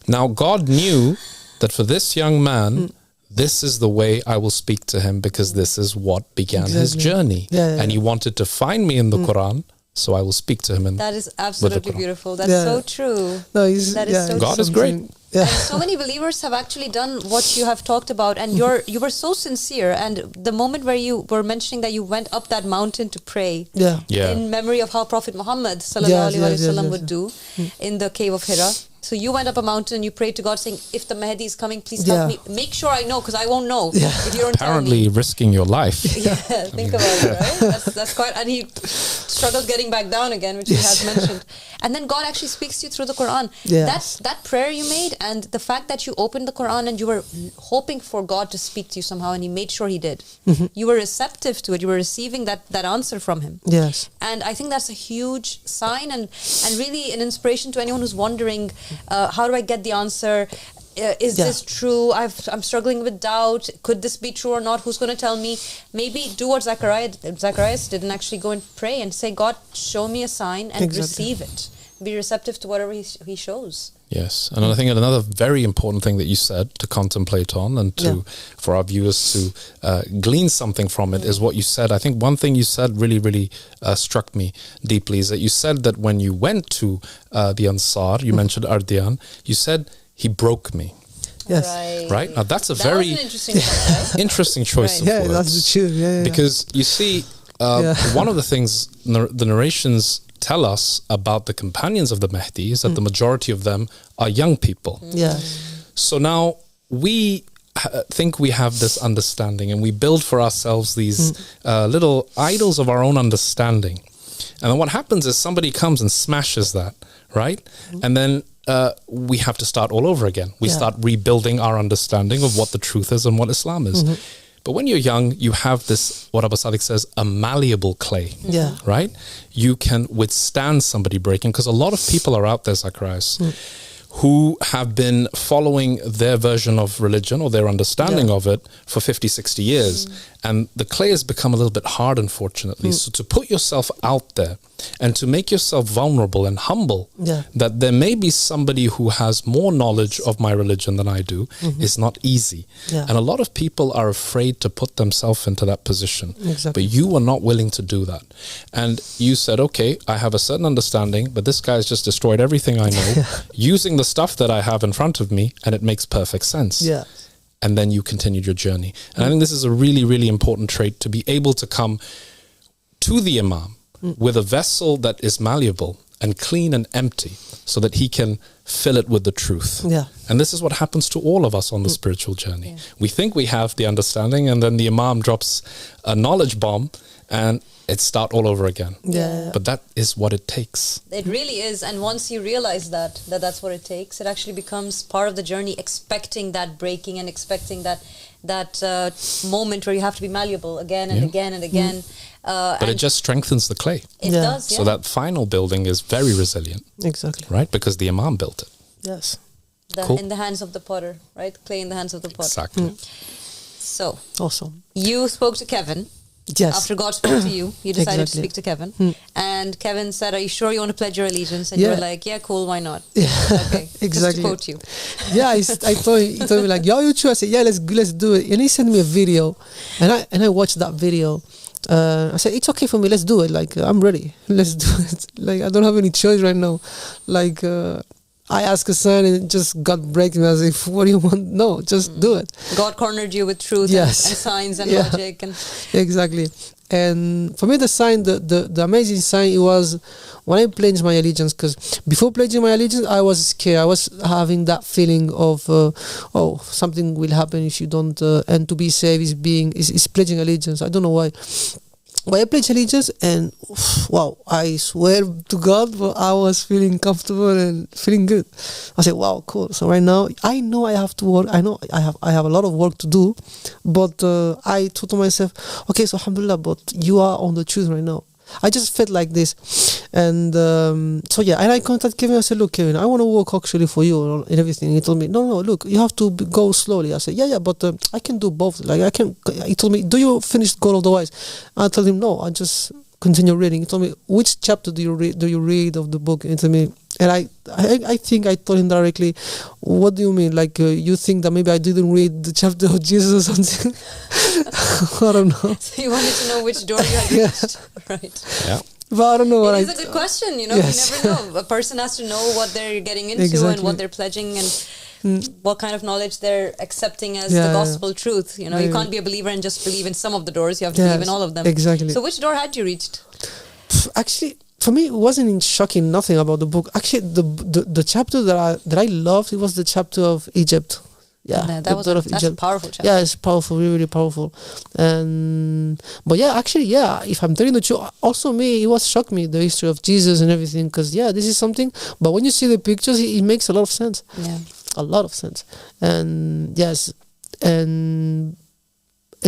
Speaker 2: Now, God knew that for this young man, this is the way I will speak to him because this is what began his journey. And he wanted to find me in the Quran. So I will speak to him.
Speaker 1: That is absolutely beautiful. That's so true.
Speaker 3: No,
Speaker 1: that is so
Speaker 2: God
Speaker 1: true.
Speaker 2: is great.
Speaker 1: And so many believers have actually done what you have talked about, and you were so sincere. And the moment where you were mentioning that you went up that mountain to pray, in memory of how Prophet Muhammad ﷺ would do in the cave of Hira. So you went up a mountain, you prayed to God saying, if the Mahdi is coming, please help me. Make sure I know, because I won't know if you don't
Speaker 2: Apparently
Speaker 1: tell me.
Speaker 2: risking your life.
Speaker 1: Think about it, right? That's quite... And he struggled getting back down again, which he has mentioned. And then God actually speaks to you through the Quran. That prayer you made, and the fact that you opened the Quran and you were hoping for God to speak to you somehow, and he made sure he did. You were receptive to it. You were receiving that answer from him.
Speaker 3: Yes.
Speaker 1: And I think that's a huge sign and really an inspiration to anyone who's wondering, how do I get the answer? Is this true? I'm struggling with doubt. Could this be true or not? Who's going to tell me? Maybe do what Zacarias did and actually go and pray and say, God, show me a sign and receive it. Be receptive to whatever he shows.
Speaker 2: Yes, and I think another very important thing that you said to contemplate on and for our viewers to glean something from it is what you said. I think one thing you said really, really struck me deeply is that you said that when you went to the Ansar, you mentioned Ardian, you said, he broke me.
Speaker 3: Yes.
Speaker 2: Right? Now that's a very
Speaker 1: interesting point, right?
Speaker 2: interesting choice of words.
Speaker 3: That's the truth.
Speaker 2: Because you see, one of the things the narrations tell us about the companions of the Mahdi is that the majority of them are young people. So now we think we have this understanding and we build for ourselves these little idols of our own understanding. And then what happens is somebody comes and smashes that, right? And then we have to start all over again. We start rebuilding our understanding of what the truth is and what Islam is. But when you're young, you have this, what Abba Sadiq says, a malleable clay, right? You can withstand somebody breaking, because a lot of people are out there, Zacarias, who have been following their version of religion or their understanding of it for 50, 60 years. And the clay has become a little bit hard, unfortunately. So to put yourself out there and to make yourself vulnerable and humble, that there may be somebody who has more knowledge of my religion than I do, is not easy. And a lot of people are afraid to put themselves into that position. But you are not willing to do that. And you said, okay, I have a certain understanding, but this guy has just destroyed everything I know, using the stuff that I have in front of me, and it makes perfect sense. And then you continued your journey. And I think this is a really, really important trait, to be able to come to the Imam with a vessel that is malleable and clean and empty, so that he can fill it with the truth. And this is what happens to all of us on the spiritual journey. We think we have the understanding, and then the Imam drops a knowledge bomb and it starts all over again. But that is what it takes.
Speaker 1: It really is. And once you realize that's what it takes, it actually becomes part of the journey, expecting that breaking and expecting that moment where you have to be malleable again and again and again.
Speaker 2: But it just strengthens the clay.
Speaker 1: It does,
Speaker 2: So that final building is very resilient. Right? Because the Imam built it.
Speaker 1: In the hands of the potter, right? Clay in the hands of the potter.
Speaker 2: Exactly.
Speaker 1: So,
Speaker 3: awesome.
Speaker 1: You spoke to Kevin. After God spoke to you, you decided to speak to Kevin. And Kevin said, are you sure you want to pledge your allegiance? And you were like, yeah, cool, why not? Okay, just to quote you.
Speaker 3: I told he told me like, yo, you sure? I said, yeah, let's do it. And he sent me a video, and I watched that video. I said, it's okay for me, let's do it. Like, I'm ready. Let's do it. Like, I don't have any choice right now. Like, I asked a son and just got breaking. I was like, what do you want? No, just do it.
Speaker 1: God cornered you with truth and signs and logic. And
Speaker 3: exactly. And for me, the sign, the amazing sign, it was when I pledged my allegiance. Because before pledging my allegiance, I was scared. I was having that feeling of, something will happen if you don't. And to be safe is pledging allegiance. I don't know why. But I pledged allegiance, and wow, I swear to God, but I was feeling comfortable and feeling good. I said, wow, cool. So right now, I know I have to work. I know I have a lot of work to do, but I thought to myself, okay, so alhamdulillah, but you are on the truth right now. I just felt like this. And so yeah, and I contacted Kevin. I said, look, Kevin, I want to work actually for you and everything. He told me, no, look, you have to go slowly. I said, yeah, but I can do both. Like I can. He told me, do you finish God otherwise? I told him, no, I just continue reading. He told me, which chapter do you read of the book? He told me, and I think I told him directly, what do you mean? Like you think that maybe I didn't read the chapter of Jesus or something? I don't know.
Speaker 1: So you wanted to know which door you had reached, right?
Speaker 2: Yeah.
Speaker 3: But I don't know.
Speaker 1: It is a good question. You never know. A person has to know what they're getting into and what they're pledging and what kind of knowledge they're accepting as the gospel truth. You can't be a believer and just believe in some of the doors. You have to believe in all of them.
Speaker 3: Exactly.
Speaker 1: So which door had you reached?
Speaker 3: Actually, for me, it wasn't shocking. Nothing about the book. Actually, the chapter that I loved, it was the chapter of Egypt. Yeah,
Speaker 1: that's a powerful chapter.
Speaker 3: Yeah, it's powerful, really, really powerful. But yeah, actually, if I'm telling the truth, also it was shocked me, the history of Jesus and everything, because this is something. But when you see the pictures, it makes a lot of sense.
Speaker 1: Yeah,
Speaker 3: a lot of sense. And yes, and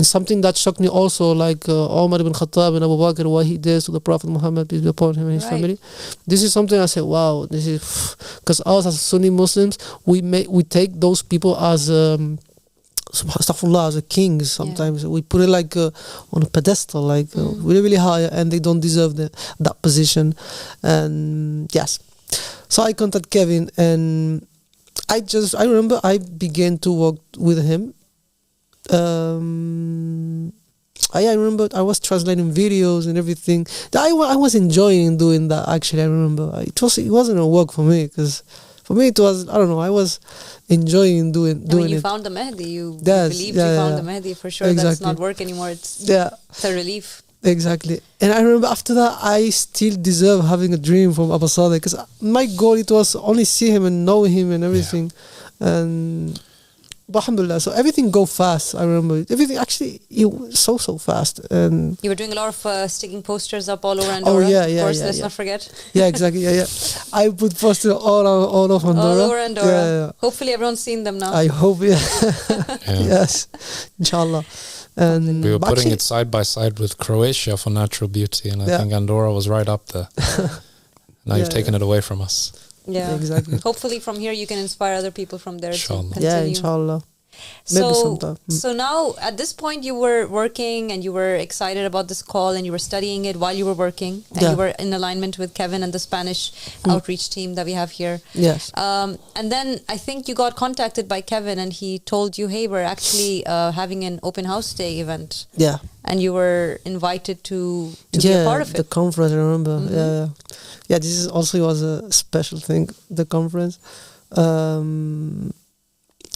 Speaker 3: something that shocked me also, like Omar ibn Khattab and Abu Bakr, what he did to the Prophet Muhammad, peace be upon him and his family. This is something I said, wow, this is, because us as Sunni Muslims, we take those people as astaghfirullah, as a kings. Sometimes we put it like on a pedestal, like really, really high, and they don't deserve that position. And yes, so I contacted Kevin, and I remember I began to work with him. I remember I was translating videos and everything. I was enjoying doing that. Actually, I remember it wasn't a work for me, because for me it was, I don't know, I was enjoying doing
Speaker 1: you
Speaker 3: it.
Speaker 1: found the Mahdi. You believed you found the Mahdi for sure.
Speaker 3: Exactly.
Speaker 1: That's not work anymore. It's a relief.
Speaker 3: Exactly. And I remember after that, I still deserve having a dream from Abu Sadeh, because my goal, it was only see him and know him and everything. But alhamdulillah, so everything go fast. I remember everything actually so fast. And
Speaker 1: you were doing a lot of sticking posters up all over Andorra. Of course, let's not forget.
Speaker 3: Yeah, exactly. I put posters all over Andorra.
Speaker 1: All over Andorra. Yeah. Hopefully, everyone's seen them now.
Speaker 3: I hope. Yes, inshallah. And
Speaker 2: we were putting it side by side with Croatia for natural beauty, and I think Andorra was right up there. Now you've taken it away from us.
Speaker 1: Yeah,
Speaker 3: exactly.
Speaker 1: Hopefully from here you can inspire other people from there to continue.
Speaker 3: Yeah, inshallah. Maybe sometime.
Speaker 1: So now at this point you were working and you were excited about this call and you were studying it while you were working, and you were in alignment with Kevin and the Spanish outreach team that we have here.
Speaker 3: Yes.
Speaker 1: And then I think you got contacted by Kevin and he told you, hey, we're actually having an open house day event. Yeah. And you were invited to be a part of it.
Speaker 3: The conference, I remember. Yeah, this is also was a special thing, the conference.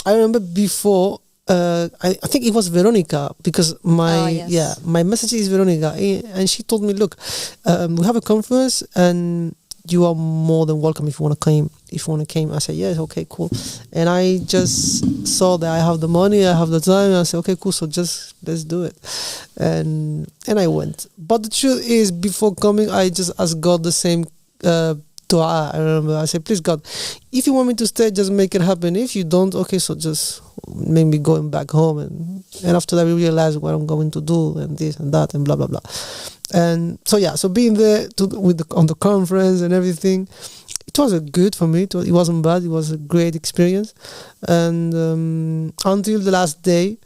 Speaker 3: I remember before, I think it was Veronica, because my message is Veronica, and she told me, look, we have a conference and you are more than welcome if you want to come. I said, yes, okay, cool. And I just saw that I have the money, I have the time. I said, okay, cool. So just let's do it. And I went. But the truth is, before coming, I just asked God the same dua. I remember I said, please God, if you want me to stay, just make it happen. If you don't, okay, so just make me going back home. And after that, we realized what I'm going to do and this and that and blah, blah, blah. And so being there on the conference and everything, it was good for me. It wasn't bad. It was a great experience. And until the last day,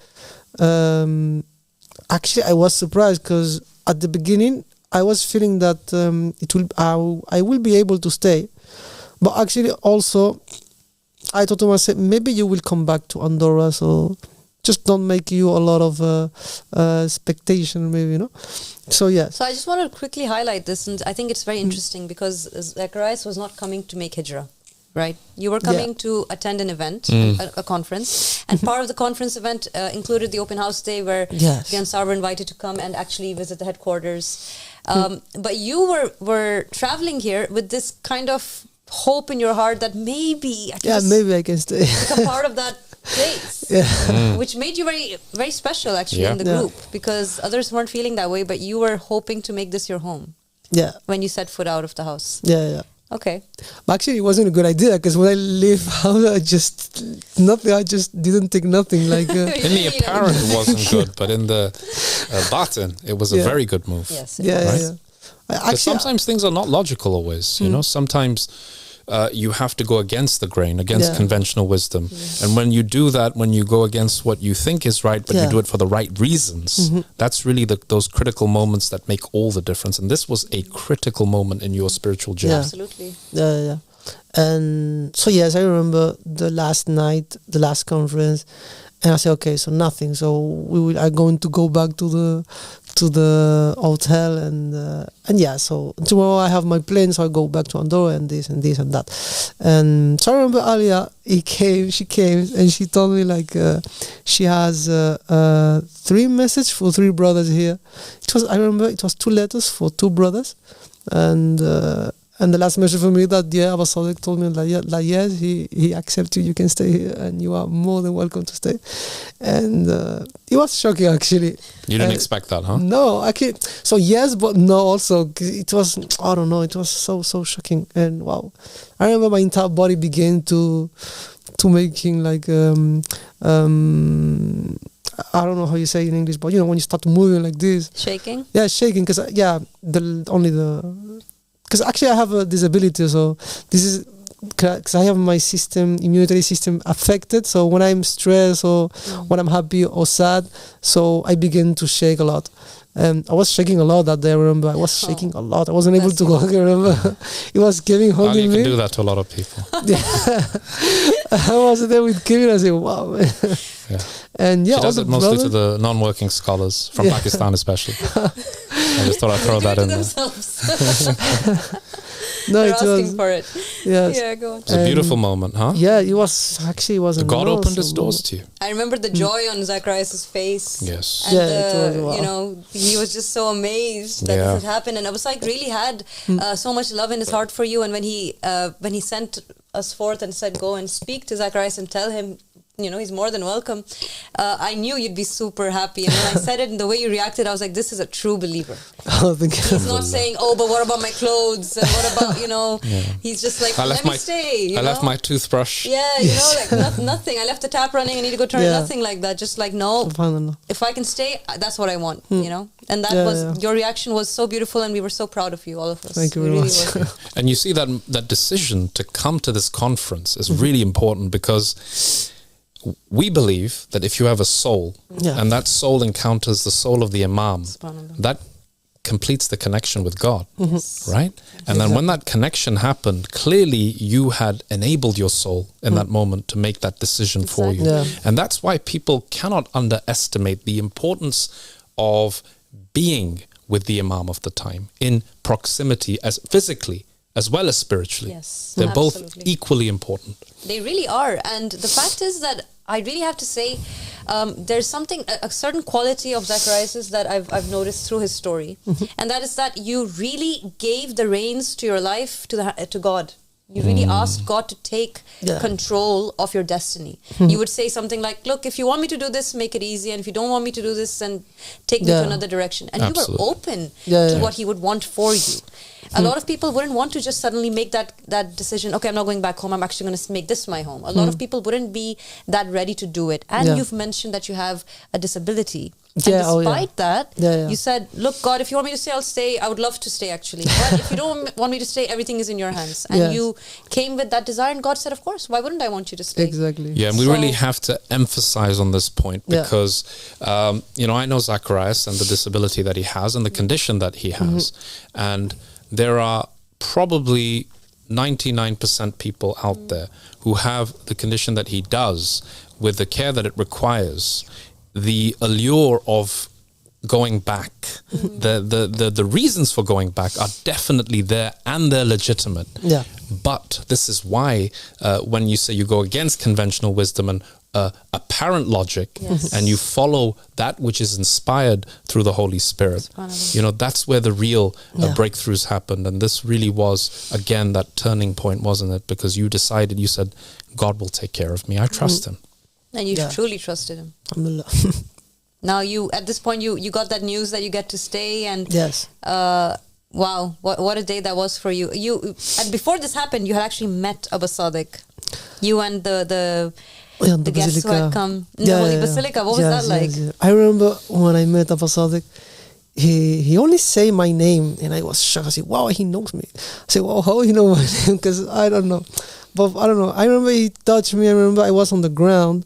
Speaker 3: actually, I was surprised, because at the beginning, I was feeling that I will be able to stay. But actually, also, I thought to myself, maybe you will come back to Andorra, so just don't make you a lot of expectation, maybe, So yeah.
Speaker 1: So I just want to quickly highlight this, and I think it's very interesting, because Zacarias was not coming to make hijrah, right? You were coming to attend an event, a conference, and part of the conference event included the open house day where the Ansar were invited to come and actually visit the headquarters. But you were traveling here with this kind of hope in your heart that maybe
Speaker 3: maybe I can stay,
Speaker 1: become part of that place, which made you very, very special actually in the group, because others weren't feeling that way, but you were hoping to make this your home.
Speaker 3: Yeah.
Speaker 1: When you set foot out of the house.
Speaker 3: Yeah.
Speaker 1: Okay.
Speaker 3: But actually, it wasn't a good idea, because when I leave house, I just didn't take nothing. Like
Speaker 2: in the apparent, it wasn't good, but in the batin, it was a very good move.
Speaker 1: Yes.
Speaker 3: Yeah.
Speaker 2: Because sometimes things are not logical always. You know, sometimes you have to go against the grain, against conventional wisdom. And when you do that, when you go against what you think is right, but you do it for the right reasons, that's really those critical moments that make all the difference. And this was a critical moment in your spiritual journey.
Speaker 1: Yeah. Absolutely.
Speaker 3: Yeah. And so, yes, I remember the last night, the last conference, and I said, okay, so nothing. So I'm going to go back to the hotel, and so tomorrow I have my plane, so I go back to Andorra and this and this and that. And so I remember Alia, she came and she told me like she has 3 messages for 3 brothers here. I remember it was 2 letters for 2 brothers, and the last message for me that Abba Sadek told me like yes, he accepts you, you can stay here and you are more than welcome to stay. And it was shocking actually.
Speaker 2: You didn't expect that, huh?
Speaker 3: No, actually. So yes, but no also. It was, I don't know, it was so shocking. And wow, I remember my entire body began to making like I don't know how you say it in English, but you know when you start moving like this.
Speaker 1: Shaking?
Speaker 3: Yeah, shaking, because because actually I have a disability, so this is because I have my immunity system affected. So when I'm stressed or when I'm happy or sad, so I begin to shake a lot. I was shaking a lot that day. I remember I was shaking a lot. I wasn't able to walk. I remember it was Kevin holding me.
Speaker 2: You can do that to a lot of people.
Speaker 3: I was there with Kevin. I said, "Wow."
Speaker 2: Yeah.
Speaker 3: And
Speaker 2: she does it mostly to the non-working scholars from Pakistan, especially. I just thought I'd throw that in there.
Speaker 1: No, they're asking for it.
Speaker 3: Yes.
Speaker 1: Yeah, go on.
Speaker 2: It's a beautiful moment, huh?
Speaker 3: Yeah, it was actually
Speaker 2: God opened His doors to you.
Speaker 1: I remember the joy on Zacarias' face.
Speaker 2: Yes.
Speaker 1: And you know, he was just so amazed that this had happened, and I was like, really had so much love in his heart for you. And when he sent us forth and said, go and speak to Zacarias and tell him, you know, he's more than welcome, I knew you'd be super happy. And when I said it and the way you reacted, I was like, this is a true believer.
Speaker 3: Oh, thank you.
Speaker 1: He's not saying, oh, but what about my clothes? And what about, you know, he's just like, let me stay.
Speaker 2: I left my toothbrush.
Speaker 1: Yeah, you know, like nothing. I left the tap running. I need to go turn it. Nothing like that. Just like, no, if I can stay, that's what I want, you know? And that was, your reaction was so beautiful, and we were so proud of you, all of us.
Speaker 3: Thank you very much.
Speaker 2: And you see that decision to come to this conference is really important, because we believe that if you have a soul and that soul encounters the soul of the Imam, that completes the connection with God, right? And then when that connection happened, clearly you had enabled your soul in that moment to make that decision for you. Yeah. And that's why people cannot underestimate the importance of being with the Imam of the time in proximity, as physically as well as spiritually.
Speaker 1: Yes,
Speaker 2: they're both equally important.
Speaker 1: They really are. And the fact is that I really have to say, there's something, a certain quality of Zacarias that I've noticed through his story, and that is that you really gave the reins to your life to God. You really asked God to take control of your destiny. You would say something like, look, if you want me to do this, make it easy. And if you don't want me to do this, then take me to another direction. And you were open to what He would want for you. A lot of people wouldn't want to just suddenly make that decision. Okay, I'm not going back home. I'm actually going to make this my home. A lot of people wouldn't be that ready to do it. And you've mentioned that you have a disability. And despite that, you said, look, God, if you want me to stay, I'll stay. I would love to stay, actually. But if you don't want me to stay, everything is in your hands. And you came with that desire, and God said, of course, why wouldn't I want you to stay?
Speaker 3: Exactly.
Speaker 2: Yeah, and we really have to emphasize on this point, because, you know, I know Zacarias and the disability that he has and the condition that he has. And there are probably 99% people out there who have the condition that he does, with the care that it requires. The allure of going back, the reasons for going back are definitely there and they're legitimate.
Speaker 3: Yeah.
Speaker 2: But this is why when you say you go against conventional wisdom and apparent logic, and you follow that which is inspired through the Holy Spirit, you know, that's where the real breakthroughs happened. And this really was, again, that turning point, wasn't it? Because you decided, you said, God will take care of me. I trust him.
Speaker 1: And you truly trusted him.
Speaker 3: Alhamdulillah.
Speaker 1: Now at this point, you got that news that you get to stay, and
Speaker 3: yes.
Speaker 1: Wow, what a day that was for you. And before this happened, you had actually met Abba Sadiq. You and the guests who had come in the Holy Basilica. What was that like?
Speaker 3: I remember when I met Abba Sadiq, he only say my name, and I was shocked. I said, wow, he knows me. I said, wow, how he know my name? Because I don't know. But I don't know. I remember he touched me. I remember I was on the ground.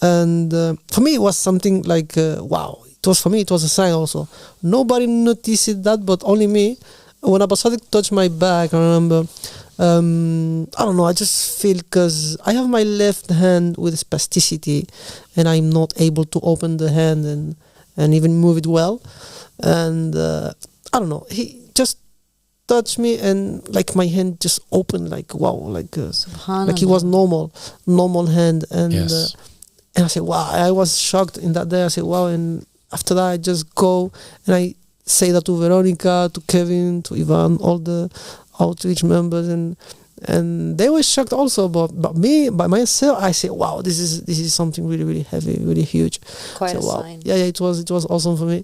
Speaker 3: And for me, it was something like, wow. It was, for me, it was a sign also. Nobody noticed that, but only me. When Abba Sadiq touched my back, I remember, I don't know, I just feel, because I have my left hand with spasticity, and I'm not able to open the hand and even move it well. And I don't know, he just touched me, and like my hand just opened, like wow, like it was normal hand. And and I said, wow, I was shocked in that day. I said, wow. And after that, I just go and I say that to Veronica, to Kevin, to Ivan, all the outreach members, and they were shocked also. But me, by myself, I said, wow, this is something really, really heavy, really huge.
Speaker 1: Quite
Speaker 3: so,
Speaker 1: a
Speaker 3: wow.
Speaker 1: sign.
Speaker 3: Yeah, it was awesome for me.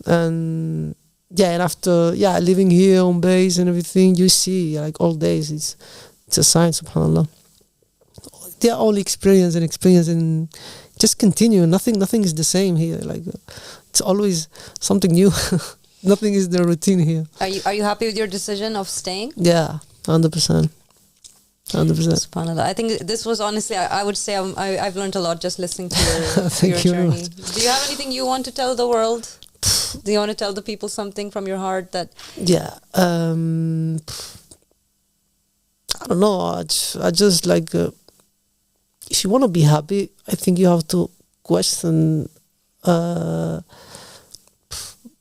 Speaker 3: And and after living here on base and everything, you see like all days, it's a sign, subhanallah. They are all experience and just continue. Nothing is the same here. Like it's always something new. Nothing is the routine here.
Speaker 1: Are you happy with your decision of staying?
Speaker 3: Yeah, 100%. 100%.
Speaker 1: SubhanAllah. I think this was honestly, I would say I've learned a lot just listening to your
Speaker 3: Thank you
Speaker 1: journey.
Speaker 3: very much.
Speaker 1: Do you have anything you want to tell the world? Do you want to tell the people something from your heart that?
Speaker 3: Yeah. I don't know. I just like. If you want to be happy, I think you have to question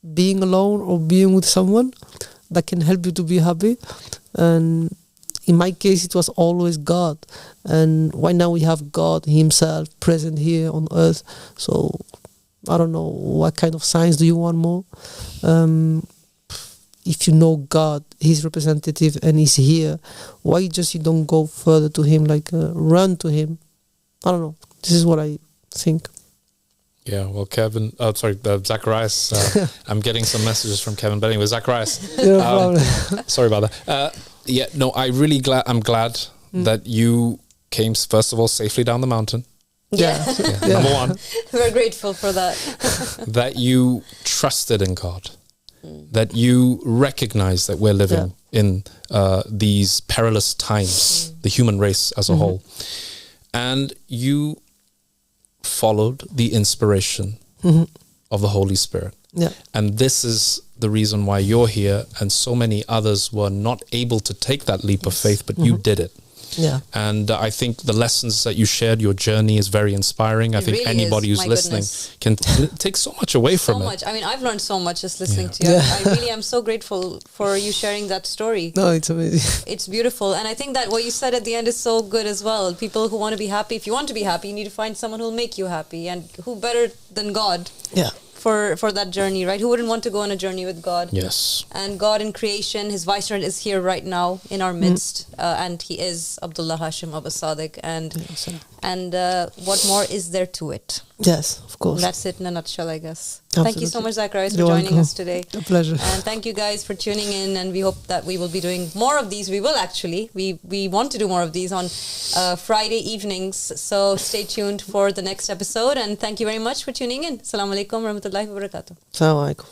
Speaker 3: being alone or being with someone that can help you to be happy. And in my case, it was always God. And right now we have God himself present here on earth. So I don't know what kind of signs do you want more. If you know God, his representative, and he's here, why just you don't go further to him, like run to him? I don't know. This is what I think.
Speaker 2: Yeah, well, Kevin, Zacarias, I'm getting some messages from Kevin, but anyway, Zacarias. Sorry about that. I'm glad that you came, first of all, safely down the mountain.
Speaker 3: Yeah.
Speaker 2: Number one.
Speaker 1: We're grateful for that.
Speaker 2: That you trusted in God. That you recognize that we're living in these perilous times, the human race as a whole. And you followed the inspiration of the Holy Spirit.
Speaker 3: Yeah.
Speaker 2: And this is the reason why you're here, and so many others were not able to take that leap of faith, but you did it.
Speaker 3: Yeah.
Speaker 2: And I think the lessons that you shared, your journey is very inspiring. I think
Speaker 1: really
Speaker 2: anybody who's listening can take so much away from it.
Speaker 1: I mean, I've learned so much just listening to you. I really am so grateful for you sharing that story.
Speaker 3: No, it's amazing.
Speaker 1: It's beautiful. And I think that what you said at the end is so good as well. People who want to be happy, if you want to be happy, you need to find someone who will make you happy. And who better than God?
Speaker 3: Yeah.
Speaker 1: For that journey, right? Who wouldn't want to go on a journey with God?
Speaker 2: Yes.
Speaker 1: And God in creation, his viceroy is here right now in our midst, and he is Abdullah Hashim Abba Sadiq. And what more is there to it?
Speaker 3: Yes, of course.
Speaker 1: That's it in a nutshell, I guess.
Speaker 3: Absolutely.
Speaker 1: Thank you so much, Zacarias, for
Speaker 3: You're
Speaker 1: joining
Speaker 3: welcome.
Speaker 1: us today.
Speaker 3: A pleasure.
Speaker 1: And thank you guys for tuning in, and we hope that we will be doing more of these. We will actually. We want to do more of these on Friday evenings. So stay tuned for the next episode, and thank you very much for tuning in. Assalamu alaikum wa rahmatullahi wa barakatuh.
Speaker 3: Assalamu alaikum.